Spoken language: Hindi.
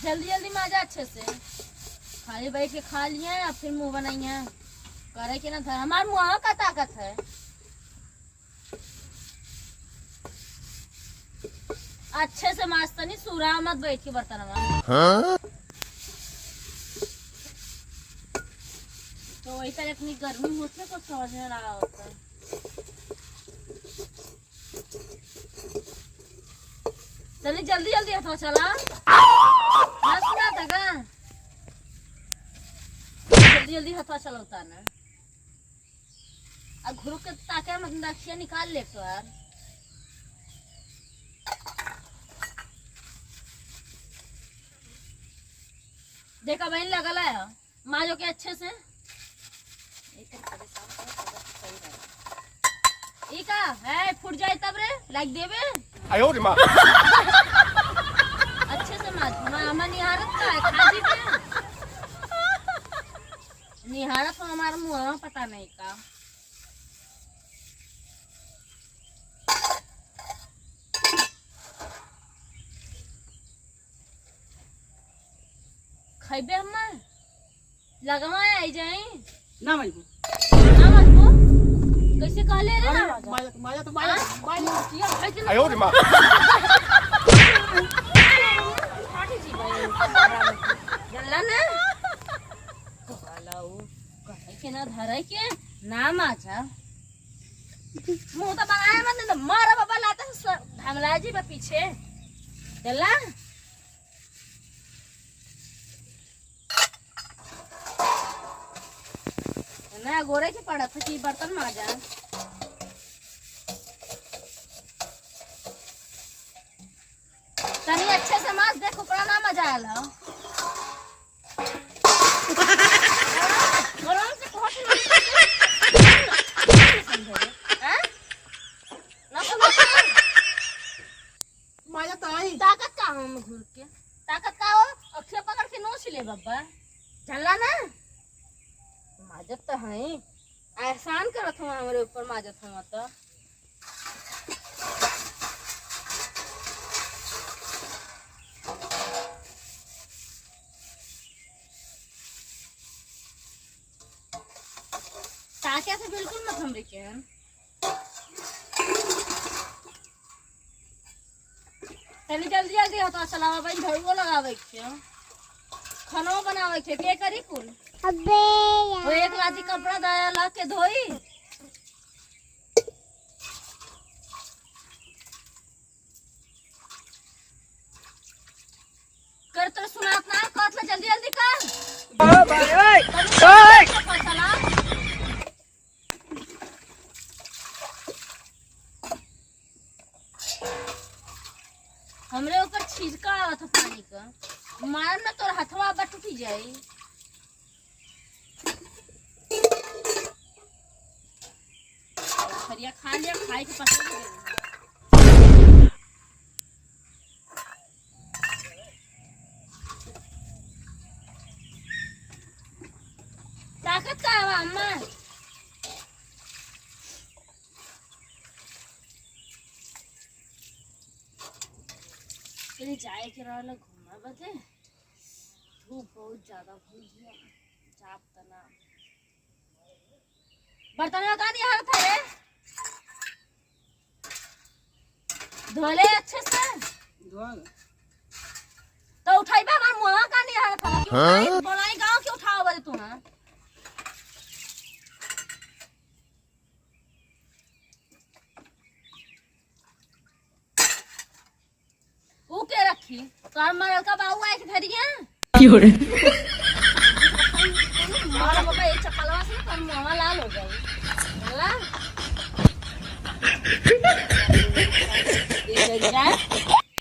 जल्दी जल्दी माजा अच्छे से। खाली बैठ के खा लिया या फिर मुंह बनाइए करे के ना धर। हमारे मुँह का ताकत है। अच्छे से मास्ता नहीं सूरा मत बैठ के बर्तन में। तो वैसा इतनी गर्मी होती है कुछ समझ में रहा होता है। चलिए जल्दी जल्दी हथवा चला ना सुना था का। जल्दी जल्दी हथवा चला उतारना। अब घुरुक के ताके मतलब दाखिया निकाल ले तो यार। देखा बहन लगल है माँ जो के अच्छे से का है फुट जाए तब रे लाइक देवे आयो रे माँ। अच्छे से माँ निहारत का है खाजी पे निहारत तो हमारा मुँह पता नहीं का। खैबे हम लगवा आई जाए ना भाई ना मजबू कैसे कहले रे ना माया तो माया आयो रे माँ। जल्ला ना कहलाऊ कहे के ना धरे के ना माचा मुंह तो बनाया मत न मारा बाबा लाता धमला जी बा पीछे जल्ला। ना गोरे के पड़ा था कि बर्तन माजा तनी अच्छे से माज देख ऊपर ना मजा आला। माया तो आई ताकत का हम घूर के ताकत का हो अक्षय पकड़ के नोच ले बाबा चला ना माजत तो है एहसान करत हूँ हमारे ऊपर माजत हूँ तो ताकत से बिल्कुल मत हमरे के तनी जल्दी जल्दी होता चलावा भाई झड़ुओ लगावे के खाना बनावे के करी कुल अबे वो एक लादी कपड़ा दाया ला के धोई कर तो सुनात ना कहत जल्दी जल्दी कर चला हमरे ऊपर छिड़का आवत पानी का मारन ना तोर हथवा बा टूटी जाई। खरिया खा लिया खाए के पसंद है ताकत का है अम्मा जाए के रहल घूमा बदे धूप बहुत ज्यादा भूल गया चाप तना बर्तन में का दिया था रे धोले अच्छे से तो उठाइबा हमार मुंह का नहीं हाथ था क्यों बोलाई गांव के उठाओ बदे तू हां वो के रखी तो मरल का बाऊ आए के धरिया क्यों रे मारा बाबा एक चपलवा से पर मुंह लाल हो जाए बोला ये जाए